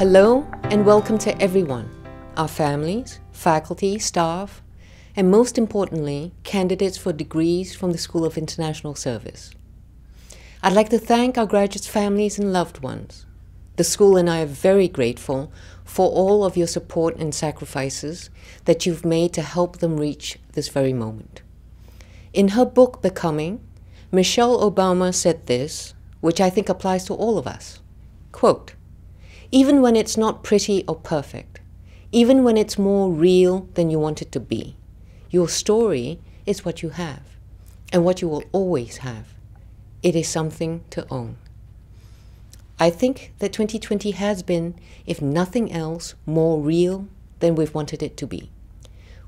Hello and welcome to everyone, our families, faculty, staff, and most importantly, candidates for degrees from the School of International Service. I'd like to thank our graduates' families and loved ones. The school and I are very grateful for all of your support and sacrifices that you've made to help them reach this very moment. In her book, Becoming, Michelle Obama said this, which I think applies to all of us. Quote, "Even when it's not pretty or perfect, even when it's more real than you want it to be, your story is what you have, and what you will always have. It is something to own." I think that 2020 has been, if nothing else, more real than we've wanted it to be.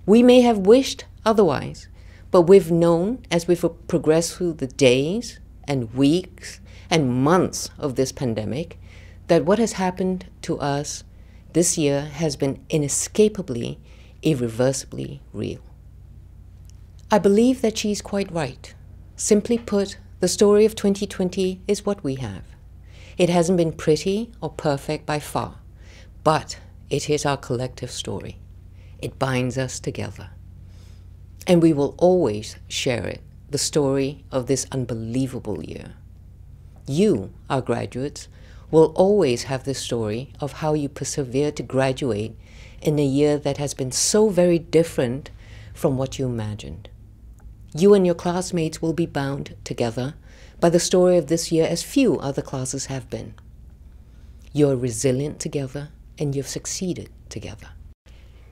We may have wished otherwise, but we've known as we've progressed through the days and weeks and months of this pandemic that what has happened to us this year has been inescapably, irreversibly real. I believe that she's quite right. Simply put, the story of 2020 is what we have. It hasn't been pretty or perfect by far, but it is our collective story. It binds us together. And we will always share it, the story of this unbelievable year. You, our graduates, will always have the story of how you persevered to graduate in a year that has been so very different from what you imagined. You and your classmates will be bound together by the story of this year as few other classes have been. You're resilient together and you've succeeded together.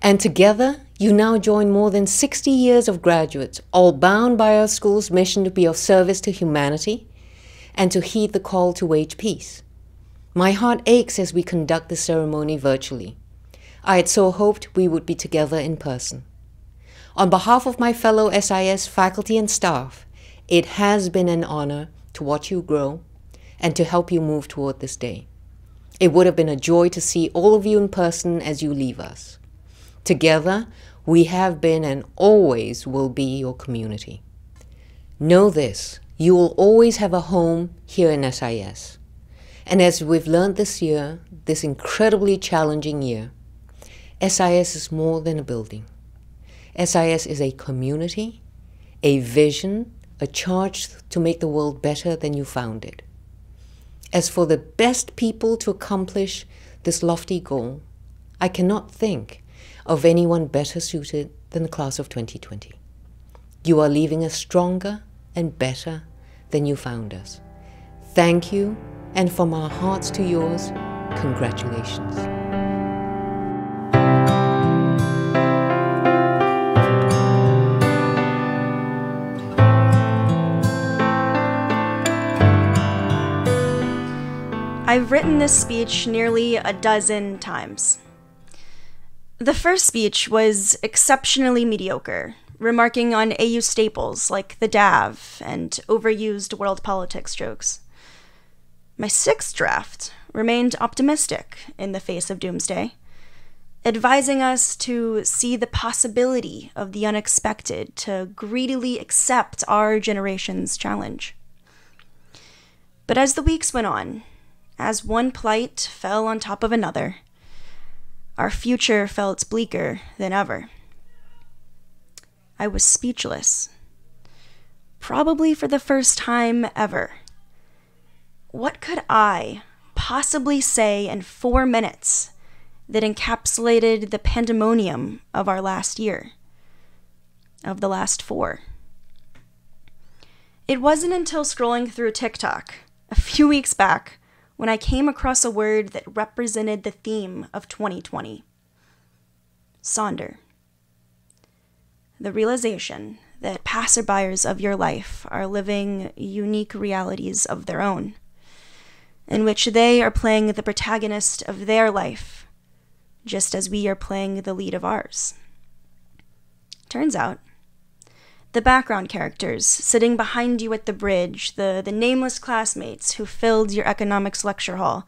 And together, you now join more than 60 years of graduates, all bound by our school's mission to be of service to humanity and to heed the call to wage peace. My heart aches as we conduct the ceremony virtually. I had so hoped we would be together in person. On behalf of my fellow SIS faculty and staff, it has been an honor to watch you grow and to help you move toward this day. It would have been a joy to see all of you in person as you leave us. Together, we have been and always will be your community. Know this, you will always have a home here in SIS. And as we've learned this year, this incredibly challenging year, SIS is more than a building. SIS is a community, a vision, a charge to make the world better than you found it. As for the best people to accomplish this lofty goal, I cannot think of anyone better suited than the class of 2020. You are leaving us stronger and better than you found us. Thank you. And from our hearts to yours, congratulations. I've written this speech nearly a dozen times. The first speech was exceptionally mediocre, remarking on AU staples like the DAV and overused world politics jokes. My sixth draft remained optimistic in the face of doomsday, advising us to see the possibility of the unexpected, to greedily accept our generation's challenge. But as the weeks went on, as one plight fell on top of another, our future felt bleaker than ever. I was speechless, probably for the first time ever. What could I possibly say in 4 minutes that encapsulated the pandemonium of our last year, of the last 4? It wasn't until scrolling through TikTok a few weeks back when I came across a word that represented the theme of 2020. Sonder. The realization that passerbyers of your life are living unique realities of their own, in which they are playing the protagonist of their life, just as we are playing the lead of ours. Turns out, the background characters sitting behind you at the bridge, the nameless classmates who filled your economics lecture hall,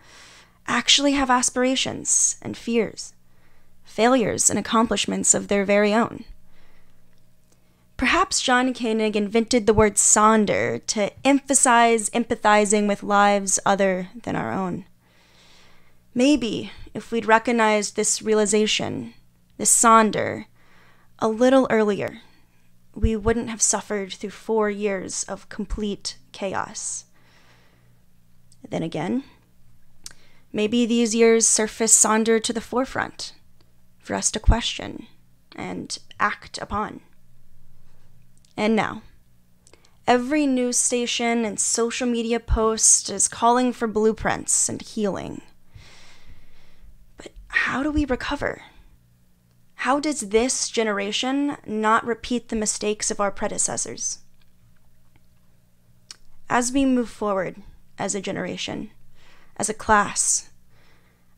actually have aspirations and fears, failures and accomplishments of their very own. Perhaps John Koenig invented the word sonder to emphasize empathizing with lives other than our own. Maybe if we'd recognized this realization, this Sonder, a little earlier, we wouldn't have suffered through 4 years of complete chaos. Then again, maybe these years surface Sonder to the forefront for us to question and act upon. And now, every news station and social media post is calling for blueprints and healing. But how do we recover? How does this generation not repeat the mistakes of our predecessors? As we move forward as a generation, as a class,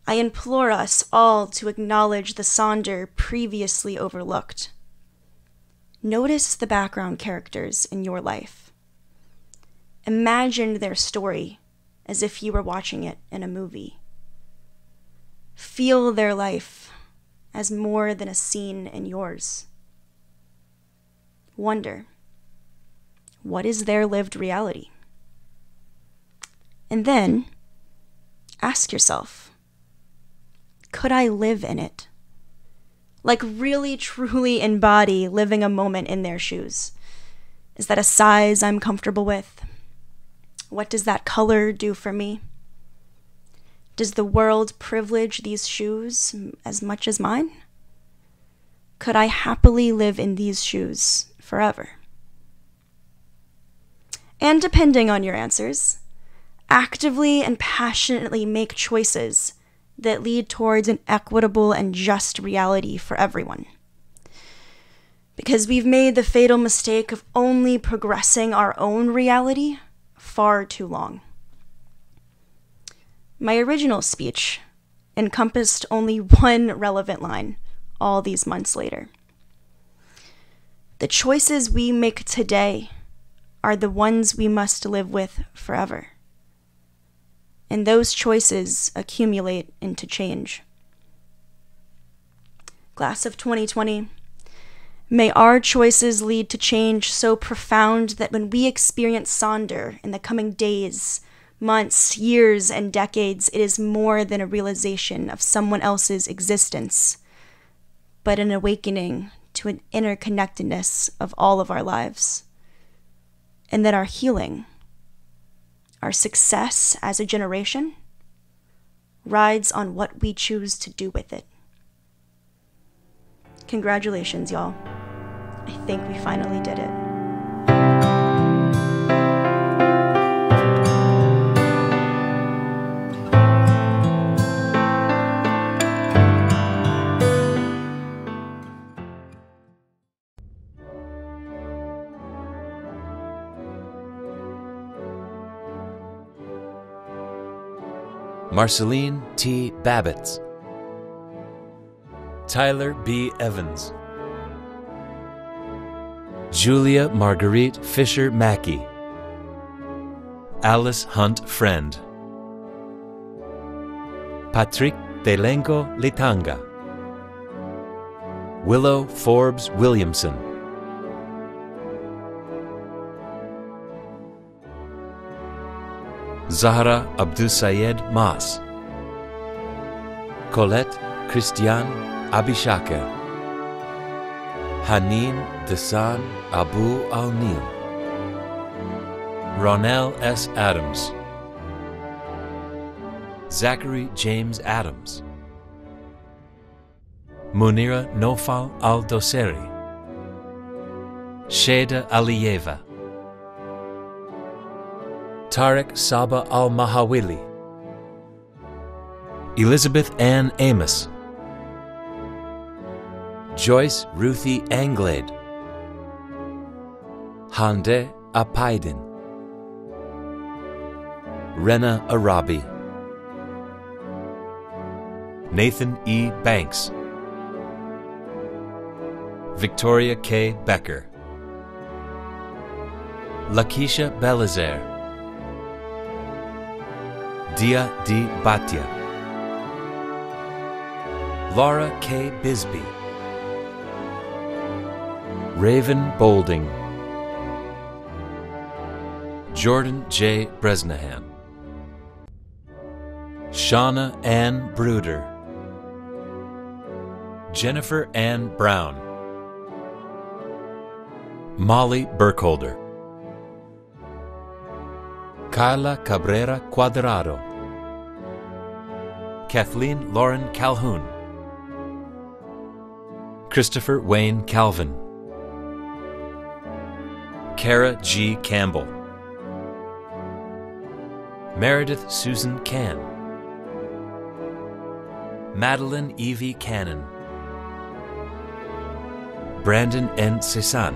I implore us all to acknowledge the Sonder previously overlooked. Notice the background characters in your life. Imagine their story as if you were watching it in a movie. Feel their life as more than a scene in yours. Wonder, what is their lived reality? And then ask yourself, could I live in it? Like really, truly embody living a moment in their shoes. Is that a size I'm comfortable with? What does that color do for me? Does the world privilege these shoes as much as mine? Could I happily live in these shoes forever? And depending on your answers, actively and passionately make choices that lead towards an equitable and just reality for everyone. Because we've made the fatal mistake of only progressing our own reality far too long. My original speech encompassed only one relevant line all these months later. The choices we make today are the ones we must live with forever. And those choices accumulate into change. Class of 2020, may our choices lead to change so profound that when we experience Sonder in the coming days, months, years, and decades, it is more than a realization of someone else's existence, but an awakening to an interconnectedness of all of our lives. And that our healing, our success as a generation, rides on what we choose to do with it. Congratulations, y'all. I think we finally did it. Marceline T. Babbitts, Tyler B. Evans, Julia Marguerite Fisher Mackey, Alice Hunt Friend, Patrick Delengo Litanga, Willow Forbes Williamson, Zahra Abdusayed Mas, Colette Christiane Abishaker, Hanin Desan Abu Al-Nil, Ronell S. Adams, Zachary James Adams, Munira Nofal Al-Doseri, Sheda Aliyeva, Tariq Saba Al-Mahawili, Elizabeth Ann Amos, Joyce Ruthie Anglade, Hande Apaidin, Rena Arabi, Nathan E. Banks, Victoria K. Becker, Lakeisha Belizaire, Dia D. Batia, Laura K. Bisbee, Raven Bolding, Jordan J. Bresnahan, Shauna Ann Bruder, Jennifer Ann Brown, Molly Burkholder, Carla Cabrera Cuadrado, Kathleen Lauren Calhoun, Christopher Wayne Calvin, Kara G. Campbell, Meredith Susan Cann, Madeline Evie Cannon, Brandon N. Cesan,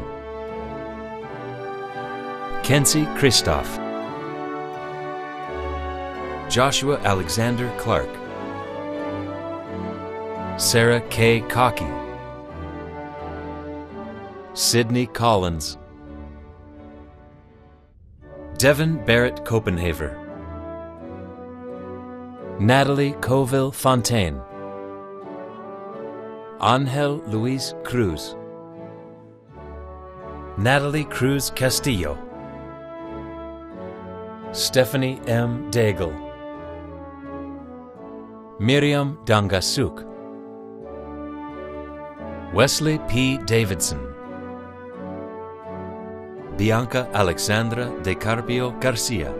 Kenzie Christoph, Joshua Alexander Clark, Sarah K. Cockey, Sydney Collins, Devin Barrett Copenhaver, Natalie Coville Fontaine, Angel Luis Cruz, Natalie Cruz Castillo, Stephanie M. Daigle, Miriam Dangasuk, Wesley P. Davidson, Bianca Alexandra De Carpio Garcia,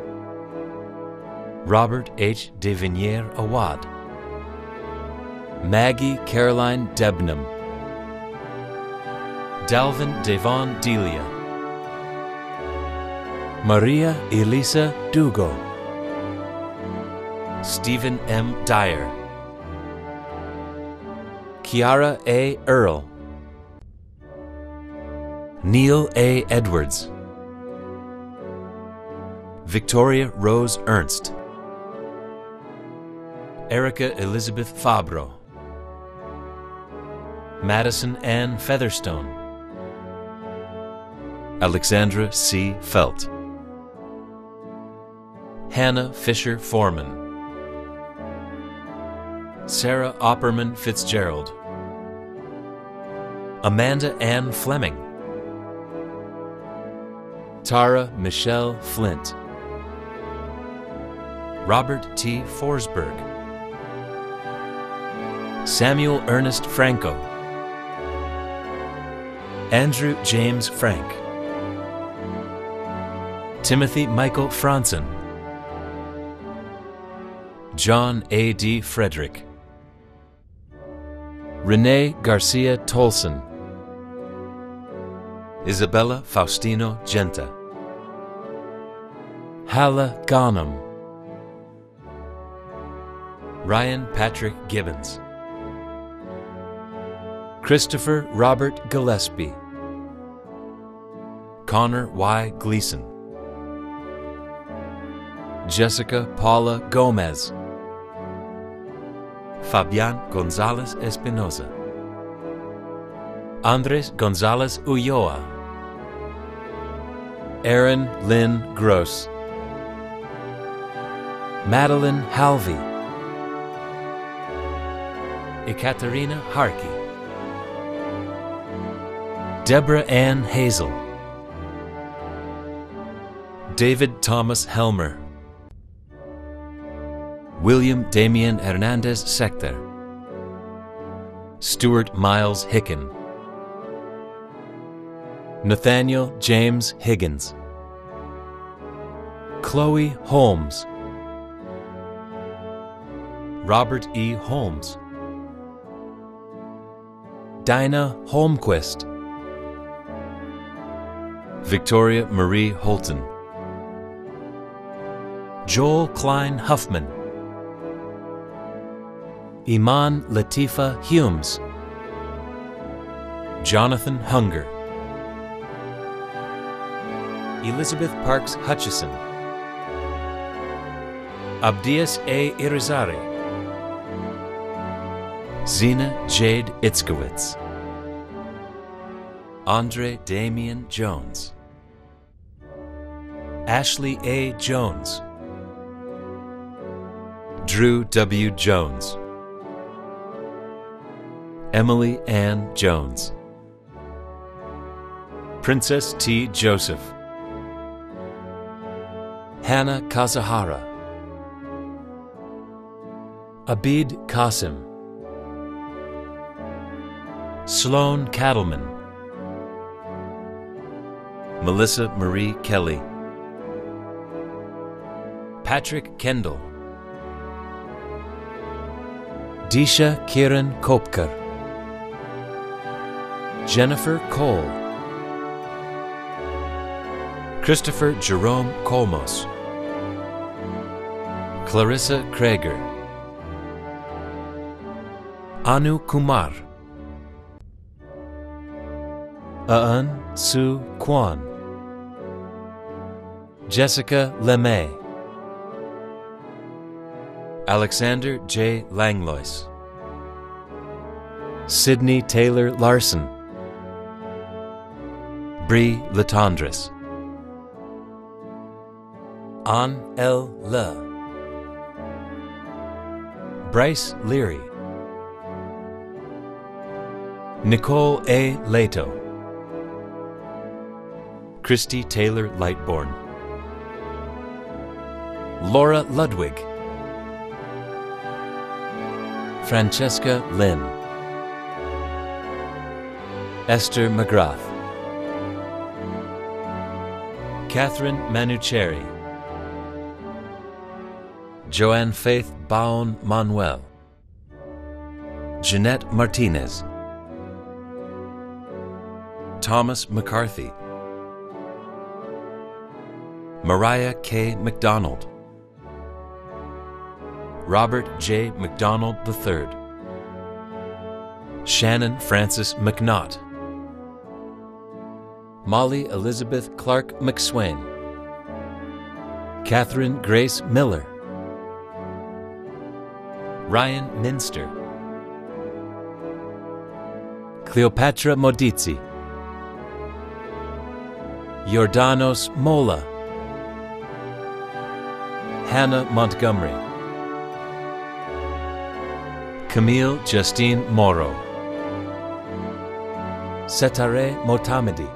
Robert H. Devinier Awad, Maggie Caroline Debnam, Dalvin Devon Delia, Maria Elisa Dugo, Stephen M. Dyer, Kiara A. Earl, Neil A. Edwards, Victoria Rose Ernst, Erica Elizabeth Fabro, Madison Ann Featherstone, Alexandra C. Felt, Hannah Fisher Foreman, Sarah Opperman Fitzgerald, Amanda Ann Fleming, Tara Michelle Flint, Robert T. Forsberg, Samuel Ernest Franco, Andrew James Frank, Timothy Michael Franzen, John A. D. Frederick, Renee Garcia Tolson, Isabella Faustino Genta, Hala Ghanem, Ryan Patrick Gibbons, Christopher Robert Gillespie, Connor Y. Gleason, Jessica Paula Gomez, Fabian Gonzalez Espinoza, Andres Gonzalez Ulloa, Aaron Lynn Gross, Madeline Halvey, Ekaterina Harkey, Deborah Ann Hazel, David Thomas Helmer, William Damian Hernandez Sector, Stuart Miles Hicken, Nathaniel James Higgins, Chloe Holmes, Robert E. Holmes, Dinah Holmquist, Victoria Marie Holton, Joel Klein Huffman, Iman Latifa Humes, Jonathan Hunger, Elizabeth Parks Hutchison, Abdias A. Irizarry, Zena Jade Itzkowitz, Andre Damian Jones, Ashley A. Jones, Drew W. Jones, Emily Ann Jones, Princess T. Joseph, Hannah Kazahara, Abid Qasim, Sloan Cattleman, Melissa Marie Kelly, Patrick Kendall, Disha Kiran Kopkar, Jennifer Cole, Christopher Jerome Kolmos, Clarissa Krager, Anu Kumar, Aan Su Kwan, Jessica LeMay, Alexander J. Langlois, Sydney Taylor Larson, Bree Latondres, An L. Le, Bryce Leary, Nicole A. Leto, Christy Taylor Lightbourne, Laura Ludwig, Francesca Lynn, Esther McGrath, Catherine Manucheri, Joanne Faith Baon Manuel, Jeanette Martinez, Thomas McCarthy, Mariah K. McDonald, Robert J. McDonald III, Shannon Francis McNaught, Molly Elizabeth Clark McSwain, Catherine Grace Miller, Ryan Minster, Cleopatra Modizzi, Jordanos Mola, Hannah Montgomery, Camille Justine Moro, Setare Motamedi,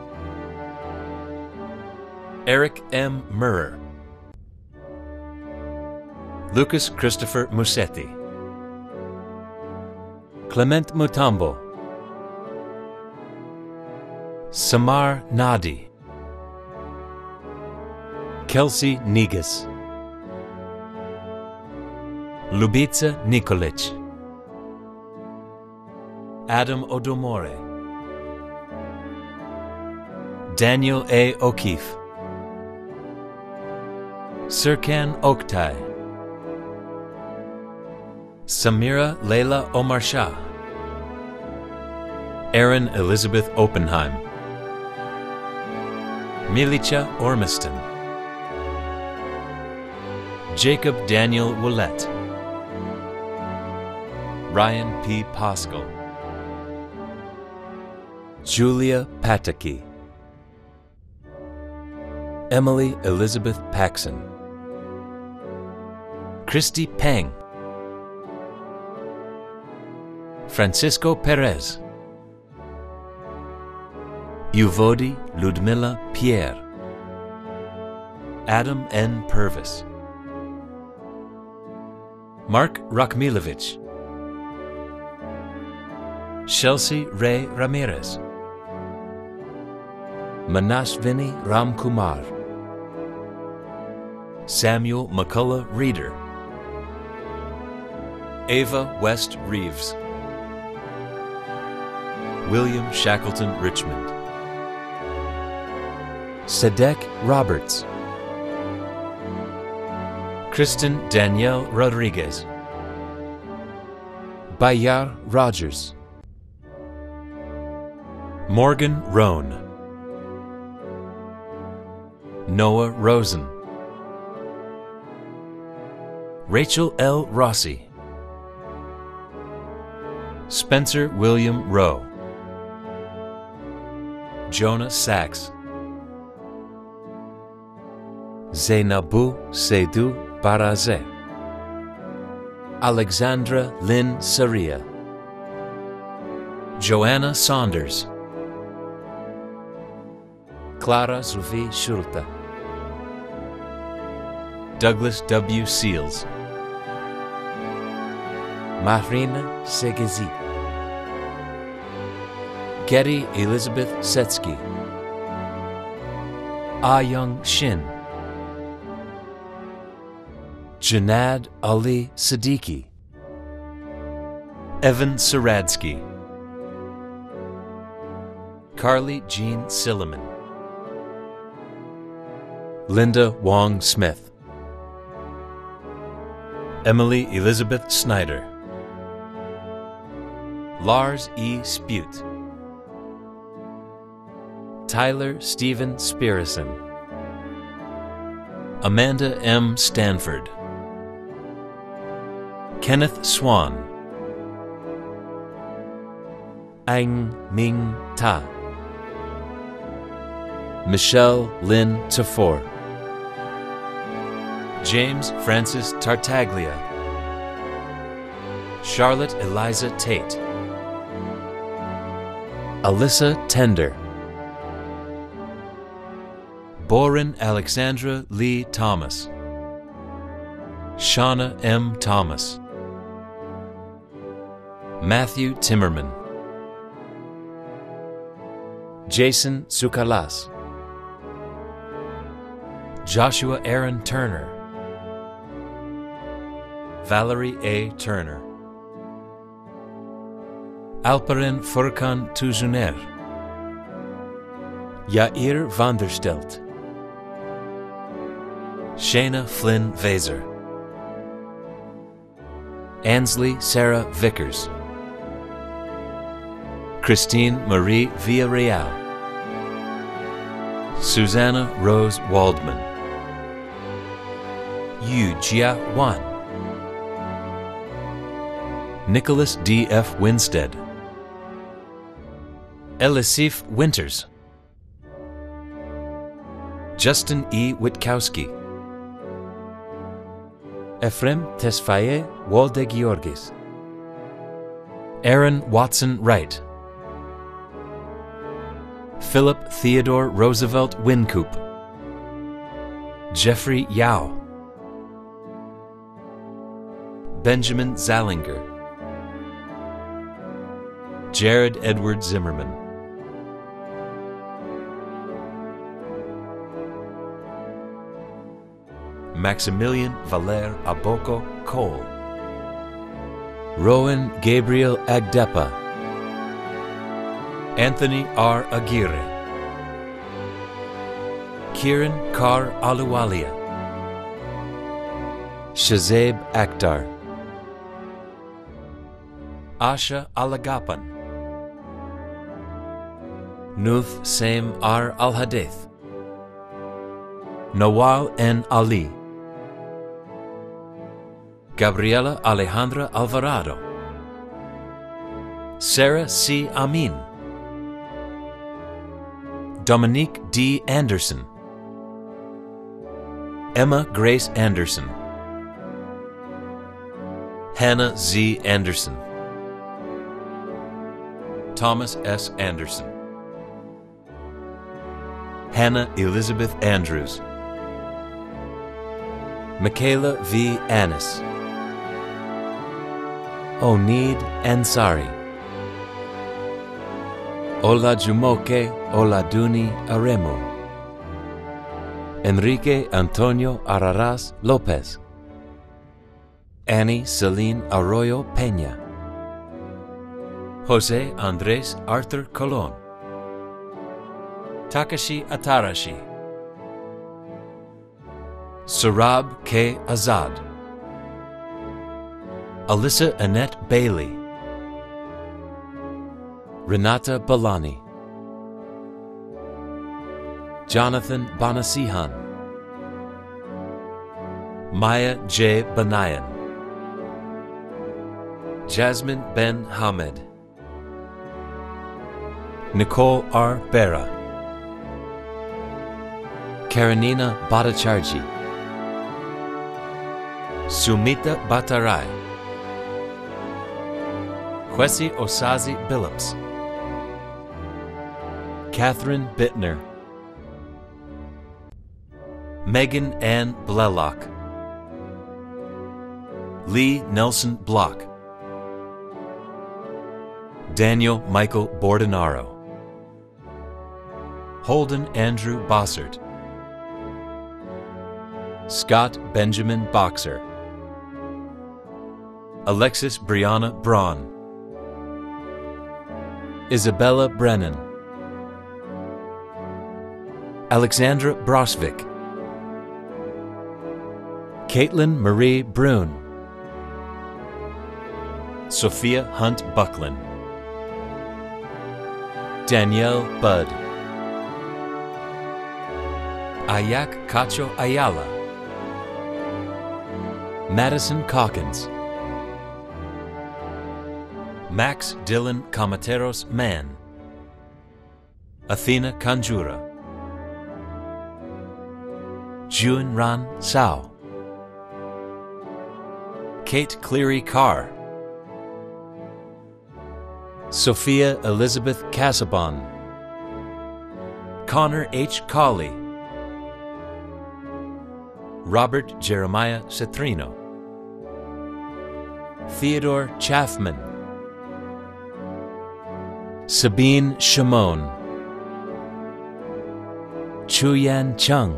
Eric M. Murrer, Lucas Christopher Musetti, Clement Mutombo, Samar Nadi, Kelsey Negus, Lubica Nikolic, Adam Odomore, Daniel A. O'Keefe, Serkan Oktay, Samira Leila Omar Shah, Erin Elizabeth Oppenheim, Milica Ormiston, Jacob Daniel Willett, Ryan P. Pascal, Julia Pataki, Emily Elizabeth Paxson, Christy Peng, Francisco Perez, Uvodi Ludmila Pierre, Adam N. Purvis, Mark Rakmilovich, Chelsea Ray Ramirez, Manashvini Ramkumar, Samuel McCullough Reeder, Ava West Reeves, William Shackleton Richmond, Sadek Roberts, Kristen Danielle Rodriguez, Bayar Rogers, Morgan Roan, Noah Rosen, Rachel L. Rossi, Spencer William Rowe, Jonah Sachs, Zainabu Seydou Barazeh, Alexandra Lynn Saria, Joanna Saunders, Clara Sophie Schurta, Douglas W. Seals, Marina Segezi, Getty Elizabeth Setsky, Ah-Young Shin, Janad Ali Siddiqui, Evan Saradsky, Carly Jean Silliman, Linda Wong Smith, Emily Elizabeth Snyder, Lars E. Spute, Tyler Stephen Spirison, Amanda M. Stanford, Kenneth Swan, Ang Ming Ta, Michelle Lynn Tafor, James Francis Tartaglia, Charlotte Eliza Tate, Alyssa Tender, Boren Alexandra Lee Thomas, Shauna M. Thomas, Matthew Timmerman, Jason Sukalas, Joshua Aaron Turner, Valerie A. Turner, Alperen Furkan Tuzuner, Yair Vanderstelt, Shayna Flynn Vaser, Ansley Sarah Vickers, Christine Marie Villarreal, Susanna Rose Waldman, Yu Jia Wan, Nicholas D. F. Winstead, Elisif Winters, Justin E. Witkowski, Efrem Tesfaye Walde-Georgis, Aaron Watson Wright, Philip Theodore Roosevelt Wincoop, Jeffrey Yao, Benjamin Zallinger, Jared Edward Zimmerman, Maximilian Valer Aboko Cole, Rowan Gabriel Agdepa, Anthony R. Aguirre, Kieran Kar Aluwalia, Shazeb Akhtar, Asha Alagapan, Nuth Saim R. Al-Hadith, Nawal N. Ali, Gabriela Alejandra Alvarado, Sarah C. Amin, Dominique D. Anderson, Emma Grace Anderson, Hannah Z. Anderson, Thomas S. Anderson, Hannah Elizabeth Andrews, Michaela V. Annis, Oneed Ansari, Olajumoke Oladuni Aremo, Enrique Antonio Araraz Lopez, Annie Celine Arroyo Peña, Jose Andres Arthur Colon, Takashi Atarashi, Surab K. Azad, Alyssa Annette Bailey, Renata Balani, Jonathan Banasihan, Maya J. Banayan, Jasmine Ben Hamed, Nicole R. Bera, Karenina Bhattacharjee, Sumita Bhattarai, Kwesi Osazi Billups, Catherine Bittner, Megan Ann Blalock, Lee Nelson Block, Daniel Michael Bordenaro, Holden Andrew Bossert, Scott Benjamin Boxer, Alexis Brianna Braun, Isabella Brennan, Alexandra Brosvik, Caitlin Marie Brune, Sophia Hunt Buckland, Danielle Budd, Ayak Cacho Ayala, Madison Calkins, Max Dylan Camateros Mann, Athena Kanjura, Jun Ran Sao, Kate Cleary Carr, Sophia Elizabeth Casabon, Connor H. Colley, Robert Jeremiah Cetrino, Theodore Chaffman, Sabine Shimon, Chuyan Chung,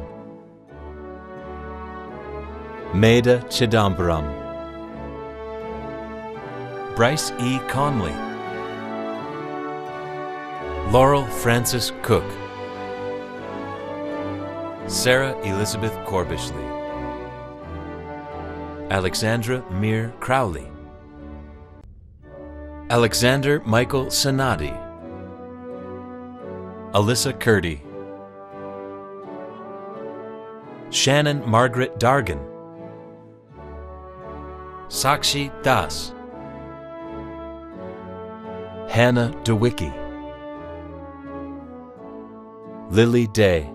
Maida Chidambaram, Bryce E. Conley, Laurel Francis Cook, Sarah Elizabeth Corbishley, Alexandra Mir Crowley, Alexander Michael Sanadi, Alyssa Curdy, Shannon Margaret Dargan, Sakshi Das, Hannah DeWicki, Lily Day,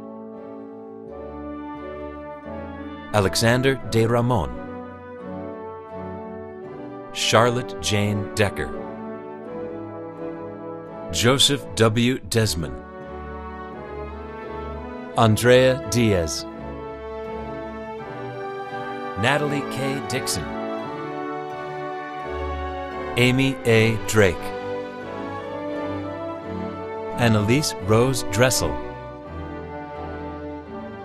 Alexander De Ramon, Charlotte Jane Decker, Joseph W. Desmond, Andrea Diaz, Natalie K. Dixon, Amy A. Drake, Annalise Rose Dressel,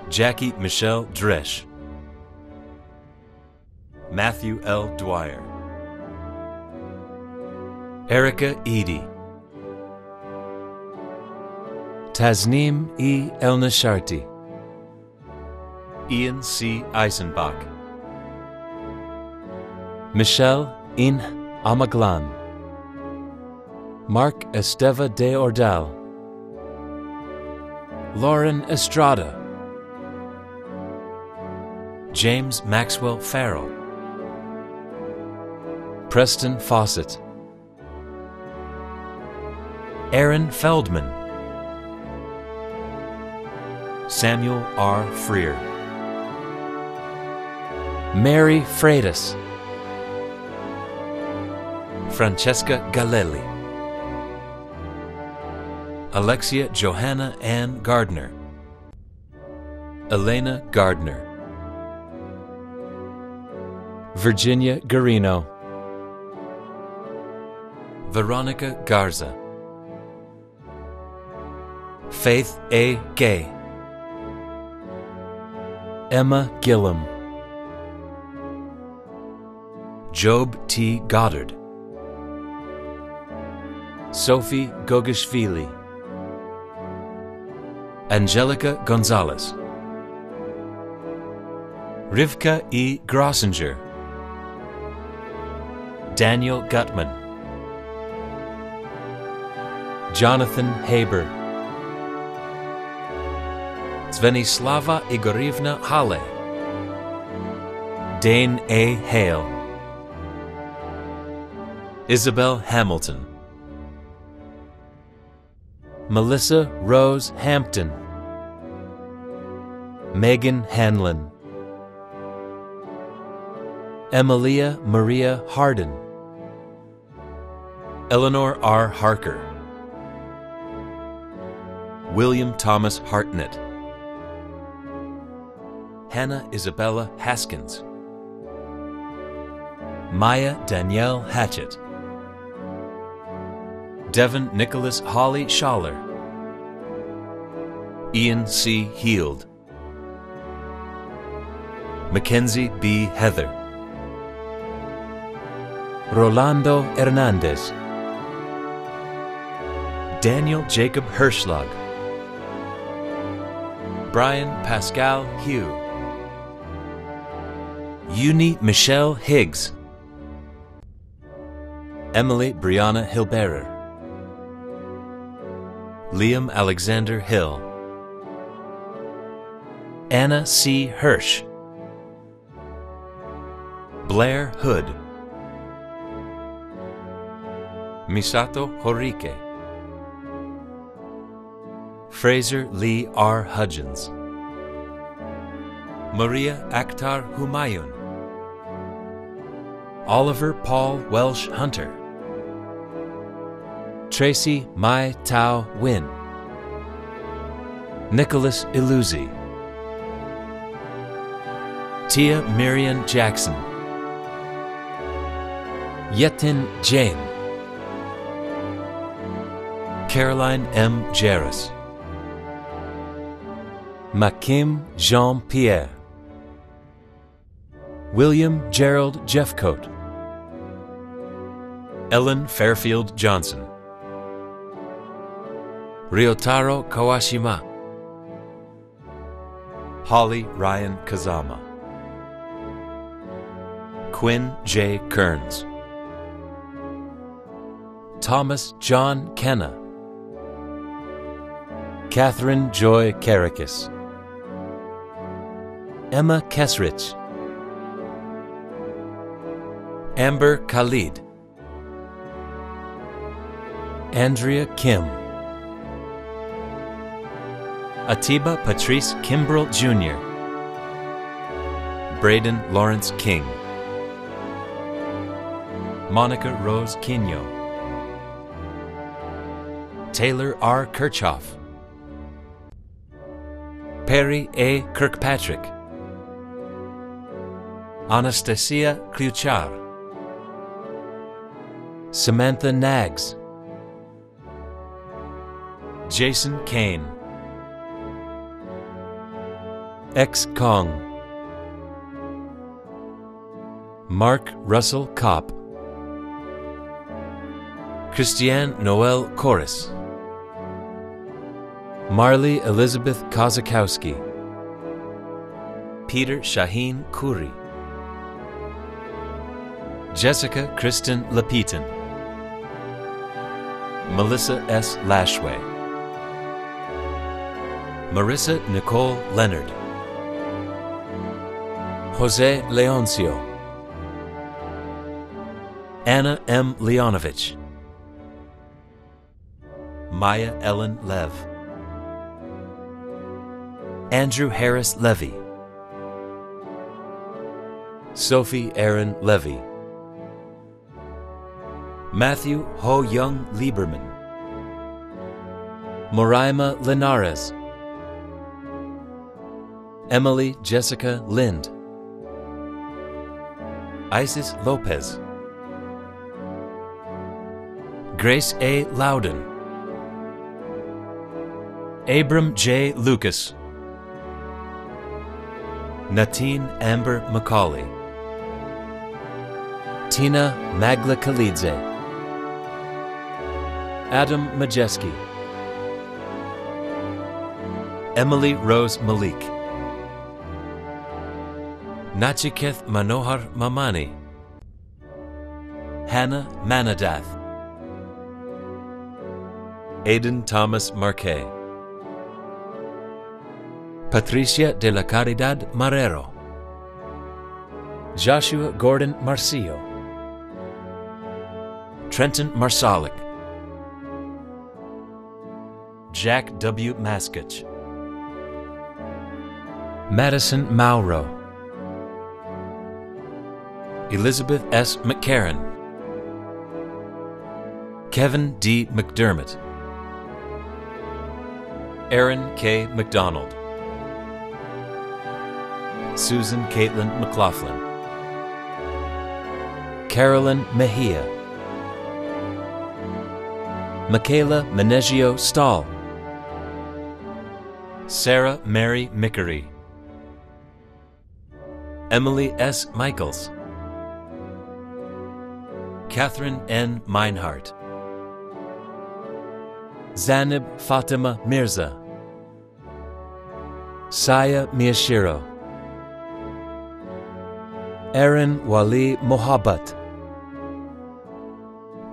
Jackie Michelle Dresch, Matthew L. Dwyer, Erica Eady, Tasneem E. El-Nasharti, Ian C. Eisenbach, Michelle In Amaglan, Mark Esteva de Ordal, Lauren Estrada, James Maxwell Farrell, Preston Fawcett, Aaron Feldman, Samuel R. Freer, Mary Freitas, Francesca Galelli, Alexia Johanna Ann Gardner, Elena Gardner, Virginia Garino, Veronica Garza, Faith A. Gay, Emma Gillum, Job T. Goddard, Sophie Gogashvili, Angelica Gonzalez, Rivka E. Grossinger, Daniel Gutman, Jonathan Haber, Zvenislava Igorivna Hale, Dane A. Hale, Isabel Hamilton, Melissa Rose Hampton, Megan Hanlon, Emilia Maria Harden, Eleanor R. Harker, William Thomas Hartnett, Hannah Isabella Haskins, Maya Danielle Hatchett, Devin Nicholas Holly Schaller, Ian C. Heald, Mackenzie B. Heather, Rolando Hernandez, Daniel Jacob Hirschlag, Brian Pascal Hugh, Uni Michelle Higgs, Emily Brianna Hilberer, Liam Alexander Hill, Anna C. Hirsch, Blair Hood, Misato Horike, Fraser Lee R. Hudgens, Maria Akhtar Humayun, Oliver Paul Welsh Hunter, Tracy Mai Tao Win, Nicholas Iluzzi, Tia Miriam Jackson, Yetin Jain, Caroline M. Jarris, Makim Jean-Pierre, William Gerald Jeffcoat, Ellen Fairfield Johnson, Ryotaro Kawashima, Holly Ryan Kazama, Quinn J. Kearns, Thomas John Kenna, Catherine Joy Karakis, Emma Kesrich, Amber Khalid, Andrea Kim, Atiba Patrice Kimbrell Jr., Braden Lawrence King, Monica Rose Quino, Taylor R. Kirchhoff, Perry A. Kirkpatrick, Anastasia Kluchar, Samantha Nags, Jason Kane, X. Kong, Mark Russell Kopp, Christiane Noel Corris, Marley Elizabeth Kozakowski, Peter Shaheen Khoury, Jessica Kristen Lapitan, Melissa S. Lashway, Marissa Nicole Leonard, Jose Leoncio, Anna M. Leonovich, Maya Ellen Lev, Andrew Harris Levy, Sophie Aaron Levy, Matthew Ho Young Lieberman, Moraima Linares, Emily Jessica Lind, Isis Lopez, Grace A. Loudon, Abram J. Lucas, Natine Amber McCauley, Tina Magla Khalidze, Adam Majeski, Emily Rose Malik, Nachiketh Manohar Mamani, Hannah Manadath, Aidan Thomas Marquet, Patricia de la Caridad Marrero, Joshua Gordon Marcio, Trenton Marsalic, Jack W. Maskich, Madison Mauro, Elizabeth S. McCarran, Kevin D. McDermott, Aaron K. McDonald, Susan Caitlin McLaughlin, Carolyn Mejia, Michaela Menegio Stahl, Sarah Mary Mickery, Emily S. Michaels, Catherine N. Meinhardt, Zanib Fatima Mirza, Saya Miyashiro, Aaron Wali Mohabbat,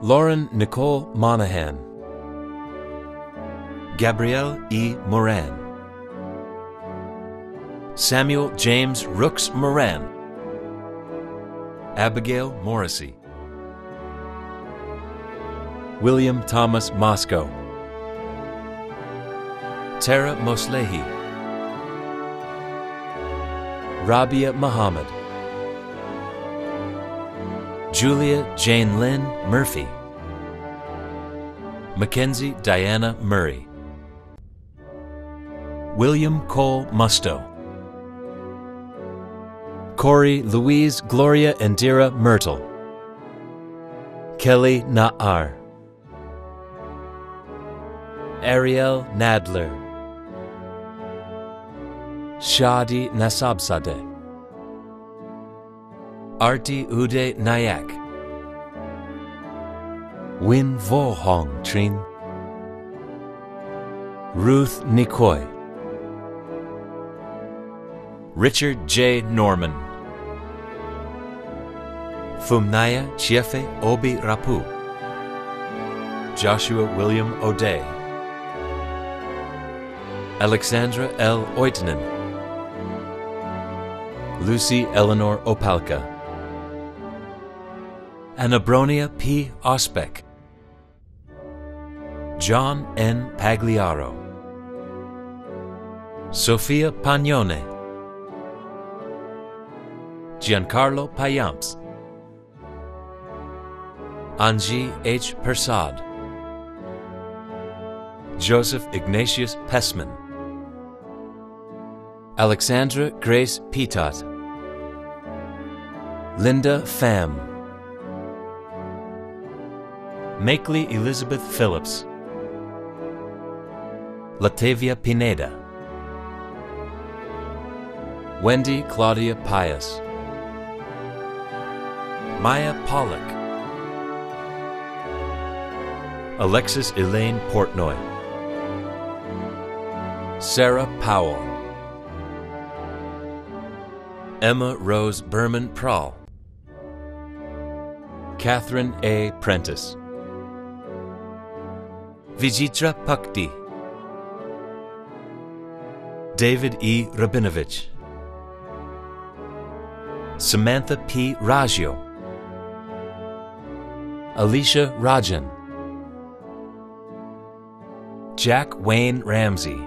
Lauren Nicole Monahan, Gabrielle E. Moran, Samuel James Rooks Moran, Abigail Morrissey, William Thomas Moscow, Tara Moslehi, Rabia Muhammad, Julia Jane Lynn Murphy, Mackenzie Diana Murray, William Cole Musto, Corey Louise Gloria Indira Myrtle, Kelly Na'ar, Ariel Nadler, Shadi Nasabzadeh, Arti Uday Nayak, Win Vo Hong Trin, Ruth Nikoy, Richard J. Norman, Fumnaya Chiefe Obi Rapu, Joshua William O'Day, Alexandra L. Oitinen, Lucy Eleanor Opalka, Anabronia P. Osbeck, John N. Pagliaro, Sofia Pagnone, Giancarlo Payamps, Anji H. Persad, Joseph Ignatius Pessman, Alexandra Grace Pitot, Linda Pham, Makeley Elizabeth Phillips, Latavia Pineda, Wendy Claudia Pius, Maya Pollock, Alexis Elaine Portnoy, Sarah Powell, Emma Rose Berman Prahl, Catherine A. Prentice, Vijitra Pakti, David E. Rabinovich, Samantha P. Raggio, Alicia Rajan, Jack Wayne Ramsey,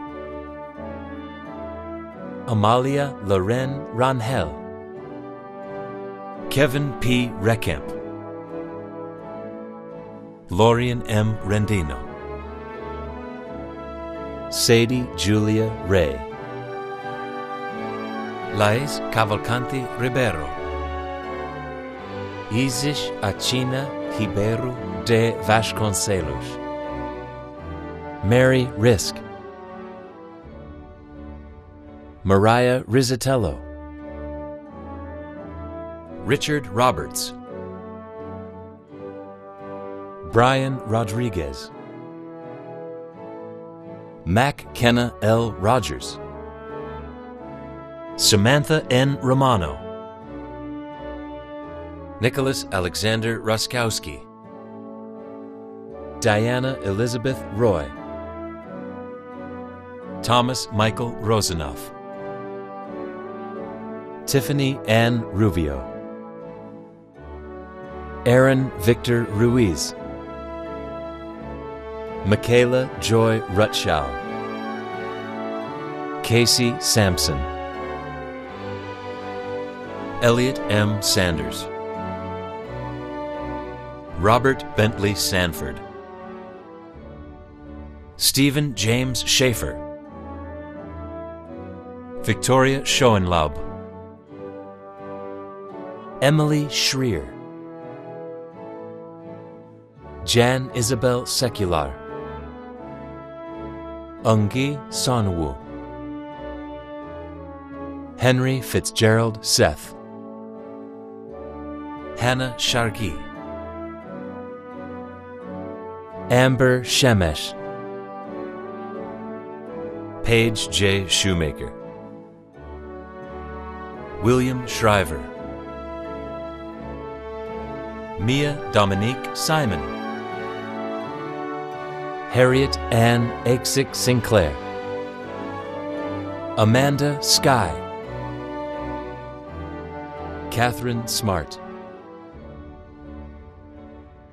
Amalia Loren Rangel, Kevin P. Reckamp, Lorian M. Rendino, Sadie Julia Ray, Lais Cavalcanti Ribeiro, Isis Achina Ribeiro de Vasconcelos, Mary Risk, Mariah Rizzatello, Richard Roberts, Brian Rodriguez, Mac Kenna L. Rogers, Samantha N. Romano, Nicholas Alexander Roskowski, Diana Elizabeth Roy, Thomas Michael Rosenoff, Tiffany Ann Rubio, Aaron Victor Ruiz, Michaela Joy Rutschow, Casey Sampson, Elliot M. Sanders, Robert Bentley Sanford, Stephen James Schaefer, Victoria Schoenlaub, Emily Schreer, Jan Isabel Secular, Ungi Sonwu, Henry Fitzgerald Seth, Hannah Shargi, Amber Shemesh, Paige J. Shoemaker, William Shriver, Mia Dominique Simon, Harriet Ann Aixick Sinclair, Amanda Sky, Catherine Smart,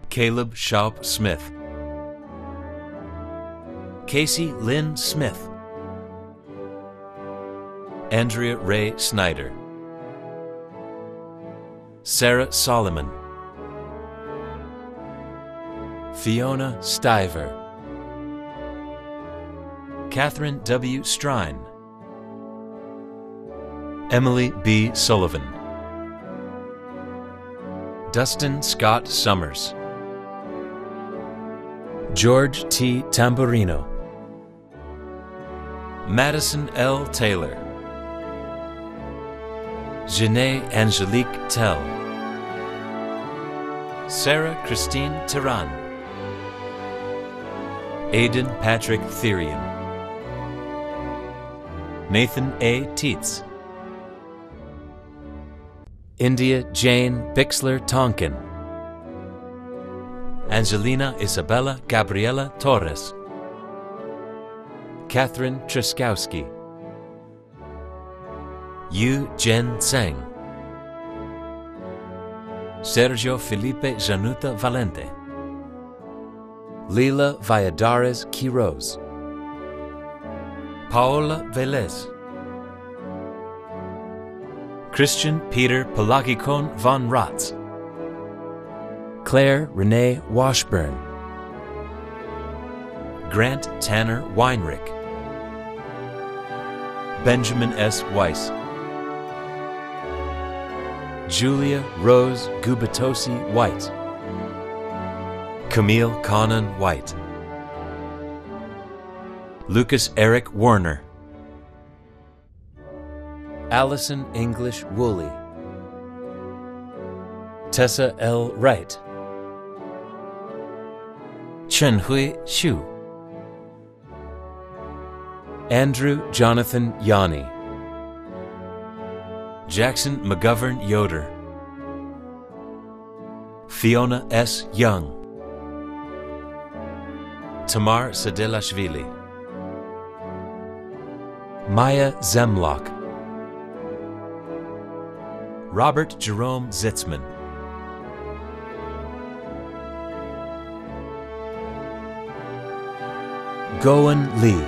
Caleb Schaub Smith, Casey Lynn Smith, Andrea Ray Snyder, Sarah Solomon, Fiona Stiver, Catherine W. Strine, Emily B. Sullivan, Dustin Scott Summers, George T. Tamburino, Madison L. Taylor, Janae Angelique Tell, Sarah Christine Tehran, Aidan Patrick Therian, Nathan A. Tietz, India Jane Bixler Tonkin, Angelina Isabella Gabriela Torres, Catherine Truskowski, Yu Jen Tseng, Sergio Felipe Januta Valente, Lila Valladares Quiroz, Paola Velez, Christian Peter Pelagikon von Ratz, Claire Renee Washburn, Grant Tanner Weinrich, Benjamin S. Weiss, Julia Rose Gubatosi White, Camille Conan White, Lucas Eric Werner, Allison English Woolley, Tessa L. Wright, Chenhui Xu, Andrew Jonathan Yanni, Jackson McGovern Yoder, Fiona S. Young, Tamar Sadelashvili, Maya Zemlock, Robert Jerome Zitzman, Goen Lee,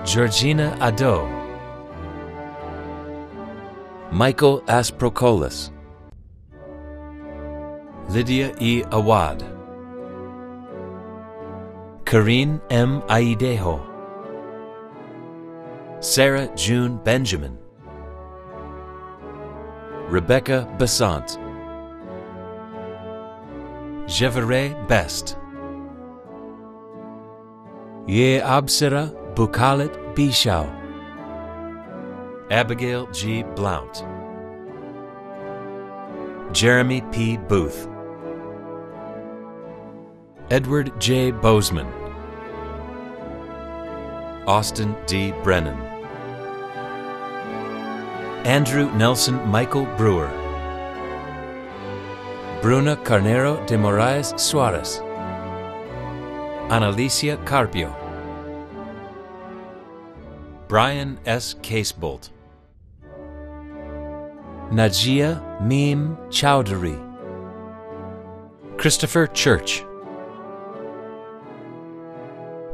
Georgina Ado, Michael Asprocolis, Lydia E. Awad, Karine M. Aidejo, Sarah June Benjamin, Rebecca Besant, Jevere Best, Ye Absira Bukalit Bishau, Abigail G. Blount, Jeremy P. Booth, Edward J. Bozeman, Austin D. Brennan, Andrew Nelson Michael Brewer, Bruna Carnero de Moraes Suarez, Analicia Carpio, Brian S. Casebolt, Najia Mim Chowdhury, Christopher Church,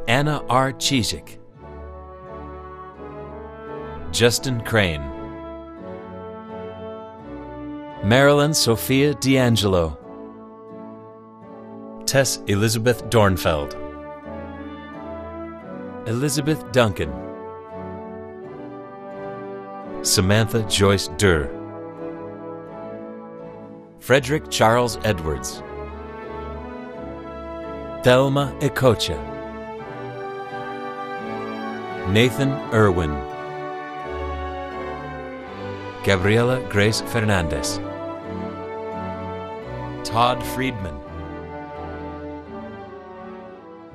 Anna R. Chizik, Justin Crane, Marilyn Sophia D'Angelo, Tess Elizabeth Dornfeld, Elizabeth Duncan, Samantha Joyce Durr. Frederick Charles Edwards. Thelma Ecocha. Nathan Irwin. Gabriela Grace Fernandez. Todd Friedman.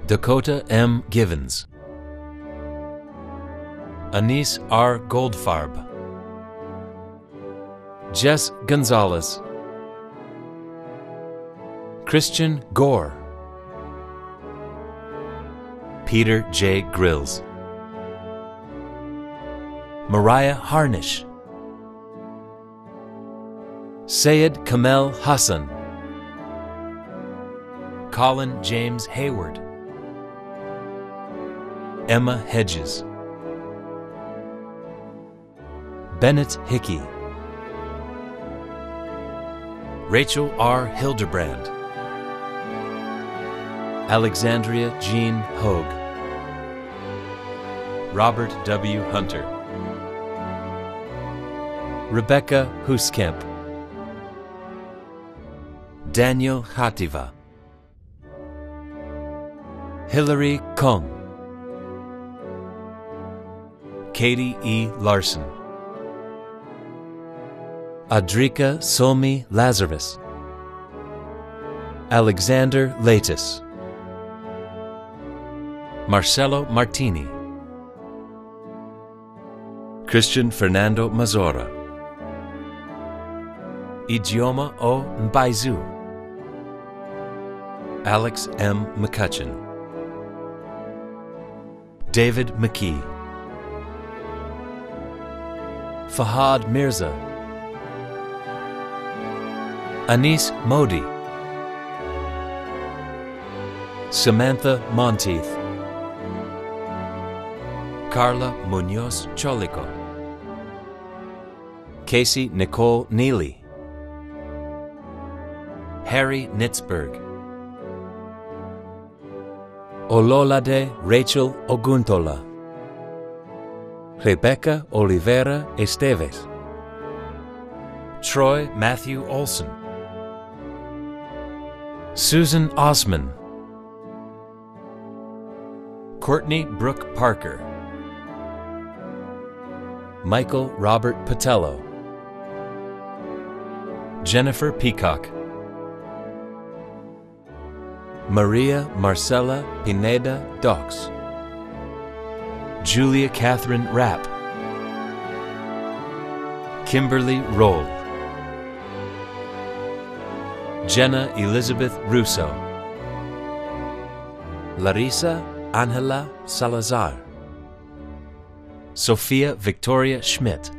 Dakota M. Givens. Anise R. Goldfarb. Jess Gonzalez. Christian Gore. Peter J. Grills. Mariah Harnish. Sayed Kamel Hassan. Colin James Hayward. Emma Hedges. Bennett Hickey. Rachel R. Hildebrand. Alexandria Jean Hogue. Robert W. Hunter. Rebecca Huskemp. Daniel Hativa. Hilary Kong. Katie E. Larson. Adrika Somi Lazarus. Alexander Latis. Marcelo Martini. Christian Fernando Mazora. Idioma O Mbaizu. Alex M. McCutcheon. David McKee. Fahad Mirza. Anis Modi. Samantha Monteith. Carla Munoz Cholico. Casey Nicole Neely. Harry Nitzberg. Ololade Rachel Oguntola. Rebecca Oliveira Esteves. Troy Matthew Olson. Susan Osman. Courtney Brooke Parker. Michael Robert Patello. Jennifer Peacock. Maria Marcela Pineda Dox. Julia Catherine Rapp. Kimberly Roll. Jenna Elizabeth Russo. Larissa Angela Salazar. Sophia Victoria Schmidt.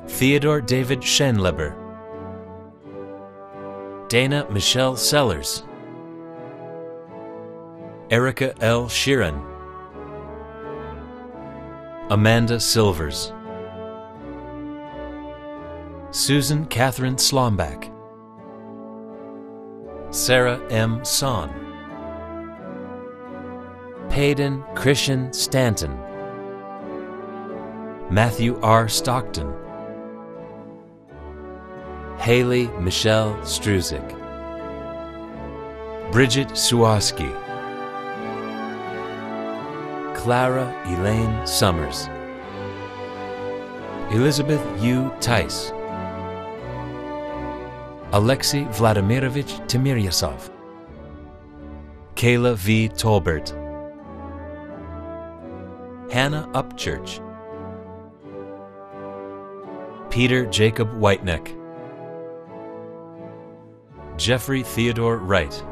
Theodore David Schenleber. Dana Michelle Sellers. Erica L. Sheeran. Amanda Silvers. Susan Catherine Slombach. Sarah M. Son. Payden Christian Stanton. Matthew R. Stockton. Haley Michelle Struzik. Bridget Suwoski. Clara Elaine Summers. Elizabeth U. Tice. Alexei Vladimirovich Timiryasov. Kayla V. Tolbert. Hannah Upchurch. Peter Jacob Whiteneck. Jeffrey Theodore Wright.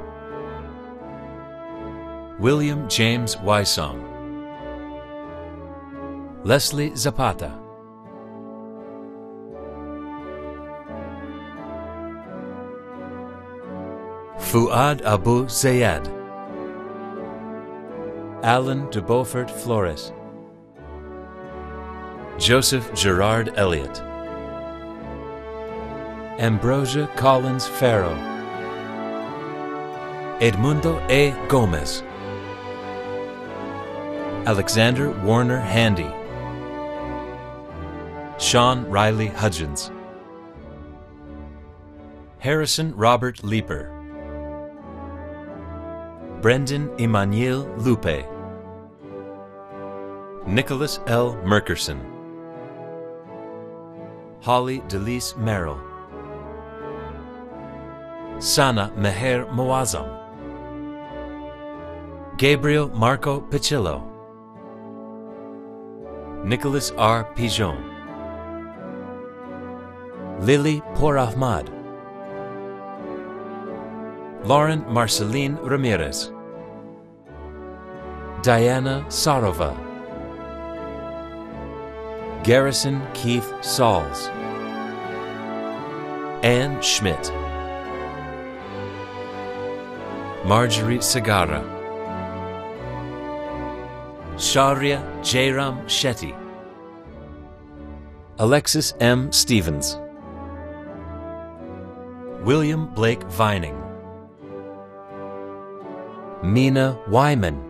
William James Wysong. Leslie Zapata. Fuad Abu Zayed. Alan de Beaufort Flores. Joseph Gerard Elliott. Ambrosia Collins Farrow. Edmundo A. Gomez. Alexander Warner Handy. Sean Riley Hudgens. Harrison Robert Leeper. Brendan Emmanuel Lupe. Nicholas L. Merkerson. Holly Delise Merrill. Sana Meher Moazzam. Gabriel Marco Picillo. Nicholas R. Pigeon. Lily Porahmad. Lauren Marceline Ramirez. Diana Sarova. Garrison Keith Sauls. Anne Schmidt. Marjorie Sagara. Shaurya Jairam Shetty. Alexis M. Stevens. William Blake Vining. Mina Wyman.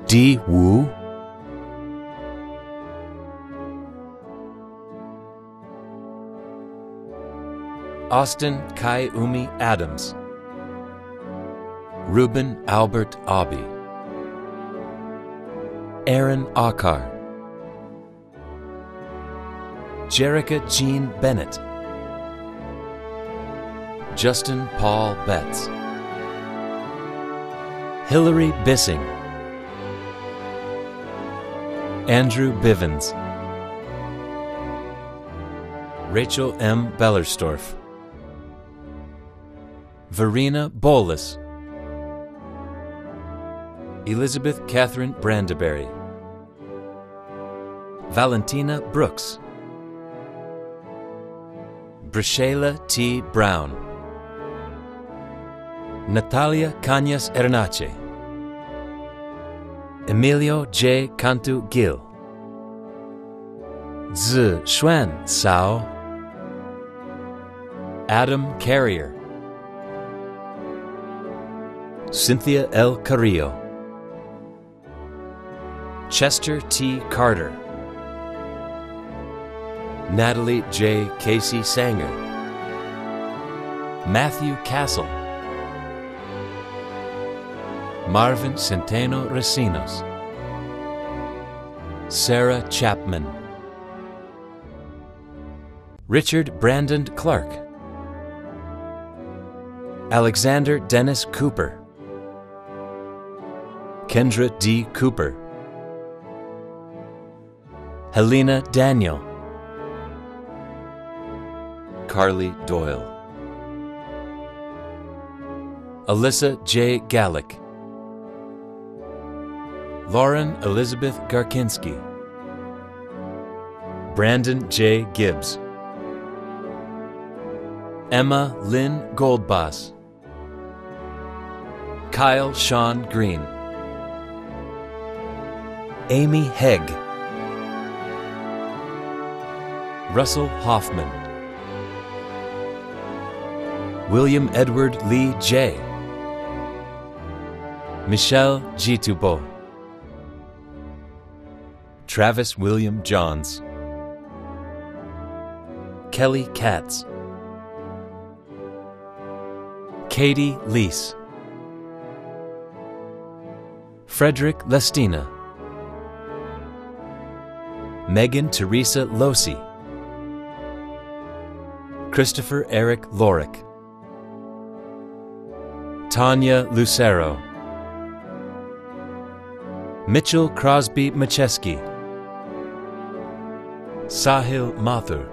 Di Wu. Austin Kai Umi Adams. Ruben Albert Aubie. Aaron Akar. Jerica Jean Bennett. Justin Paul Betts. Hillary Bissing. Andrew Bivens. Rachel M. Bellerstorff. Verena Bolus. Elizabeth Catherine Brandeberry. Valentina Brooks. Brishela T. Brown. Natalia Cañas Hernache. Emilio J. Cantu Gil. Zi Xuan Sao. Adam Carrier. Cynthia L. Carrillo. Chester T. Carter. Natalie J. Casey Sanger. Matthew Castle. Marvin Centeno Recinos. Sarah Chapman. Richard Brandon Clark. Alexander Dennis Cooper. Kendra D. Cooper. Helena Daniel. Carly Doyle. Alyssa J. Gallick. Lauren Elizabeth Garkinski. Brandon J. Gibbs. Emma Lynn Goldboss. Kyle Sean Green. Amy Hegg. Russell Hoffman. William Edward Lee J. Michelle Jitubo. Travis William Johns. Kelly Katz. Katie Leese. Frederick Lestina. Megan Teresa Losi. Christopher Eric Lorick. Tanya Lucero. Mitchell Crosby Macheski. Sahil Mathur.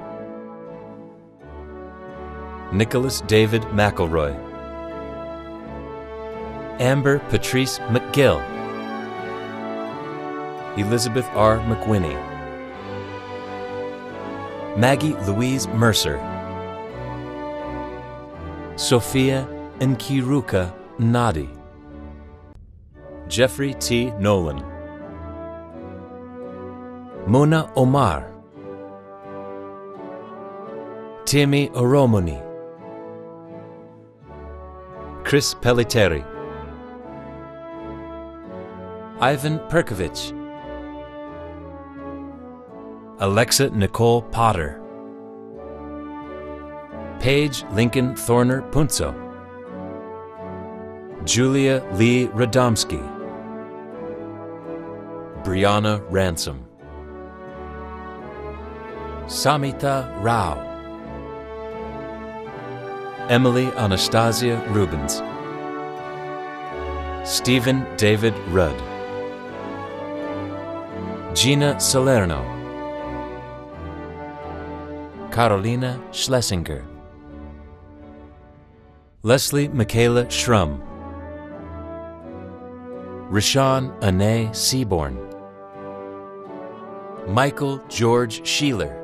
Nicholas David McElroy. Amber Patrice McGill. Elizabeth R. McWhinney. Maggie Louise Mercer. Sophia Nkiruka Nadi. Jeffrey T. Nolan. Mona Omar. Timmy Oromoni. Chris Pelletieri. Ivan Perkovich, Alexa Nicole Potter, Paige Lincoln Thorner Punzo, Julia Lee Radomski, Brianna Ransom, Samita Rao, Emily Anastasia Rubens, Stephen David Rudd, Gina Salerno, Carolina Schlesinger, Leslie Michaela Schrum, Rashawn Ane Seaborn, Michael George Sheeler,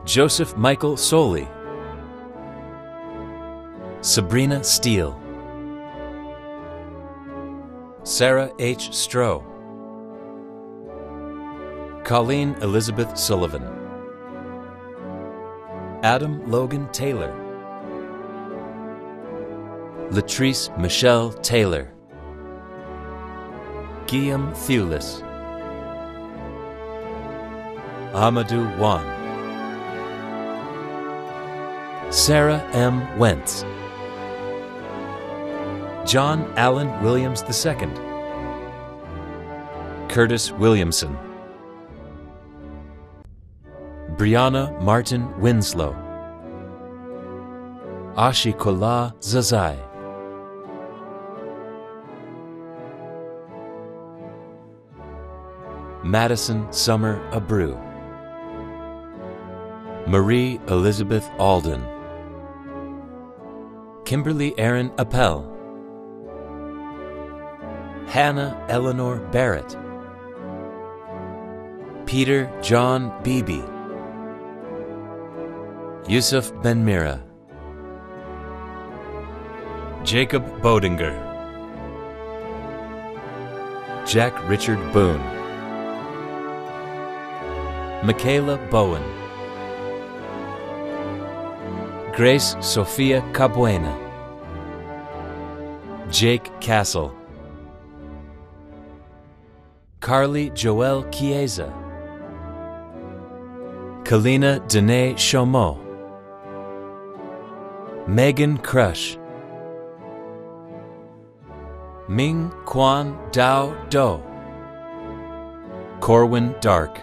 Joseph Michael Soley, Sabrina Steele, Sarah H. Stroh, Colleen Elizabeth Sullivan, Adam Logan Taylor, Latrice Michelle Taylor, Guillaume Thewlis, Amadou Wan, Sarah M. Wentz, John Allen Williams II, Curtis Williamson, Brianna Martin Winslow, Ashikola Zazai, Madison Summer Abreu, Marie Elizabeth Alden, Kimberly Erin Appel, Hannah Eleanor Barrett, Peter John Beebe, Yusuf Ben-Mira, Jacob Bodinger, Jack Richard Boone, Michaela Bowen, Grace Sophia Cabuena, Jake Castle, Carly Joelle Chiesa, Kalina Danae Chaumont, Megan Crush, Ming Quan Dao Do, Corwin Dark,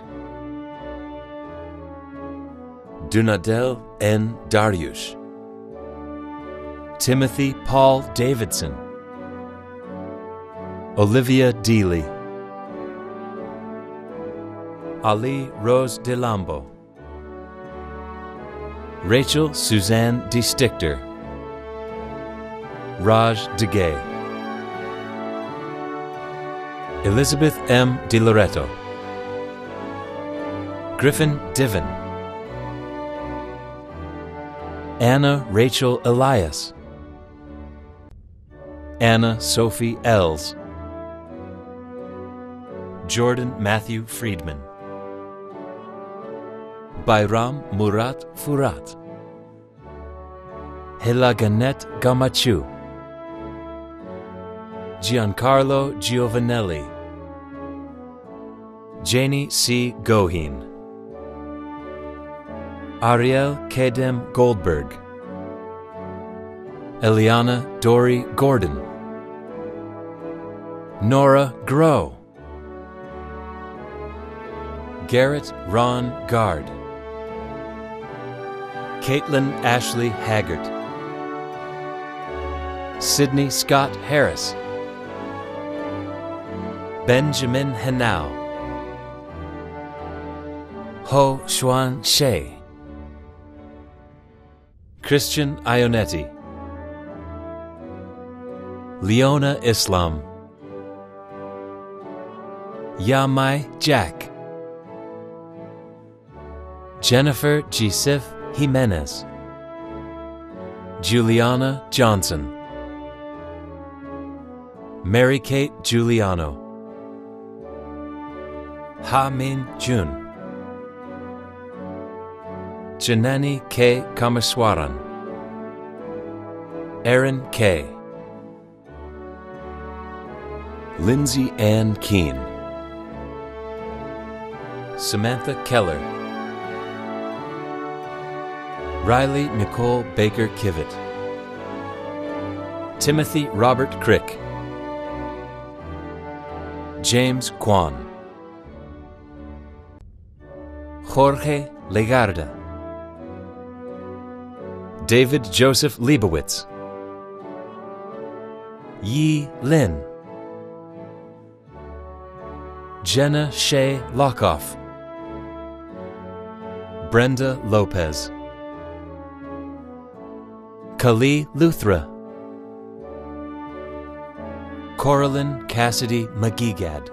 Dunadel N. Dariush, Timothy Paul Davidson, Olivia Deely, Ali Rose DeLambo, Rachel Suzanne De Stichter, Raj DeGay, Elizabeth M. De Loreto, Griffin Diven, Anna Rachel Elias, Anna Sophie Els, Jordan Matthew Friedman, Bayram Murat Furat, Helaganet Gamachu, Giancarlo Giovanelli, Janie C. Goheen, Ariel Kedem Goldberg, Eliana Dory Gordon, Nora Groh, Garrett Ron Gard, Caitlin Ashley Haggart, Sydney Scott Harris, Benjamin Henao, Ho Xuan Shea, Christian Ionetti, Leona Islam, Yamai Jack, Jennifer Gisif Jimenez, Juliana Johnson, Mary Kate Giuliano, Ha Min Jun, Janani K. Kamaswaran, Aaron K., Lindsay Ann Keene, Samantha Keller, Riley Nicole Baker Kivett, Timothy Robert Crick, James Kwan, Jorge Legarda, David Joseph Leibowitz, Yi Lin, Jenna Shea Lockoff, Brenda Lopez, Kali Luthra, Coraline Cassidy McGeegad,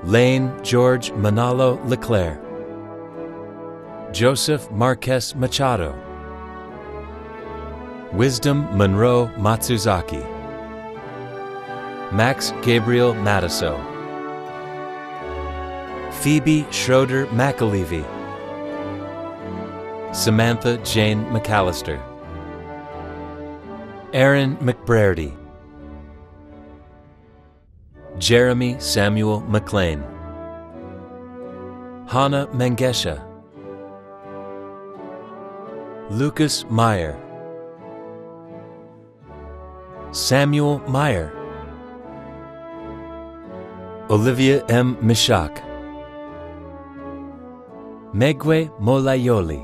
Lane George Manalo Leclerc, Joseph Marquez Machado, Wisdom Monroe Matsuzaki, Max Gabriel Matasso, Phoebe Schroeder McAlevey, Samantha Jane McAllister, Aaron McBrady, Jeremy Samuel McLean, Hannah Mengesha, Lucas Meyer, Samuel Meyer, Olivia M. Mishak, Megwe Molayoli,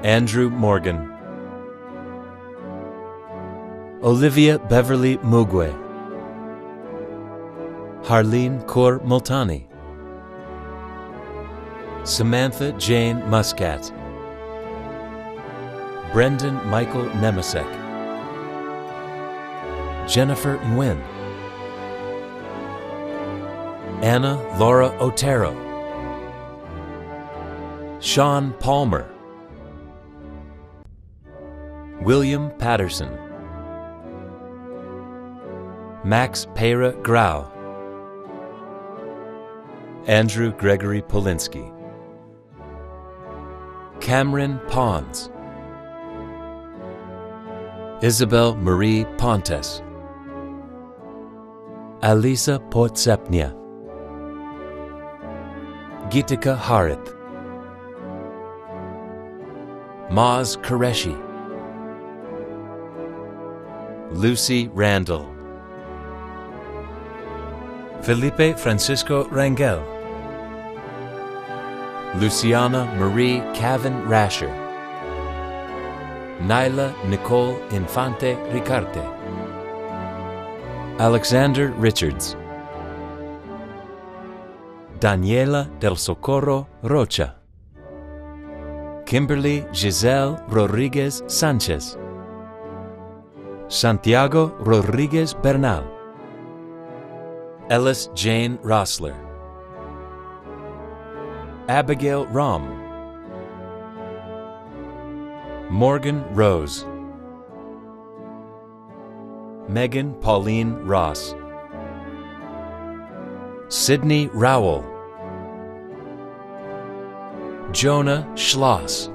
Andrew Morgan, Olivia Beverly Mugwe, Harleen Kaur Multani, Samantha Jane Muscat, Brendan Michael Nemisek, Jennifer Nguyen, Anna Laura Otero, Sean Palmer, William Patterson, Max Peyra Grau, Andrew Gregory Polinsky, Cameron Pons, Isabel Marie Pontes, Alisa Potsepnia, Gitika Harith, Maz Qureshi, Lucy Randall, Felipe Francisco Rangel, Luciana Marie Cavan Rasher, Nyla Nicole Infante Ricarte, Alexander Richards, Daniela del Socorro Rocha, Kimberly Giselle Rodriguez Sanchez, Santiago Rodriguez Bernal, Ellis Jane Rossler, Abigail Rom, Morgan Rose, Megan Pauline Ross, Sydney Rowell, Jonah Schloss,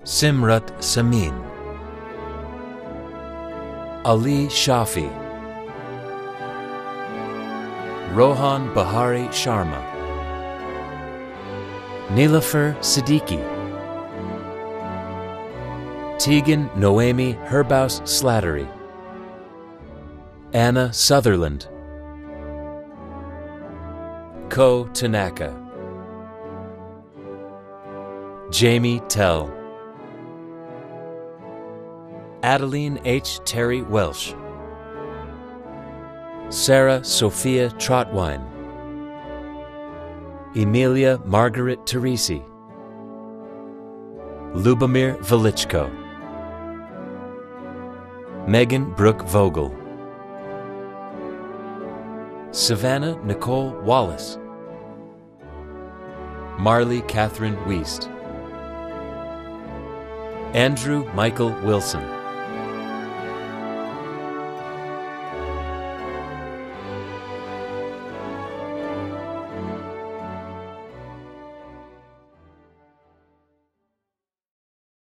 Simrat Samin, Ali Shafi, Rohan Bahari Sharma, Nilofer Siddiqui, Tegan Noemi Herbaus Slattery, Anna Sutherland, Ko Tanaka, Jamie Tell, Adeline H. Terry Welsh, Sarah Sophia Trotwine, Emilia Margaret Teresi, Lubomir Velichko, Megan Brooke Vogel, Savannah Nicole Wallace, Marley Catherine Wiest, Andrew Michael Wilson,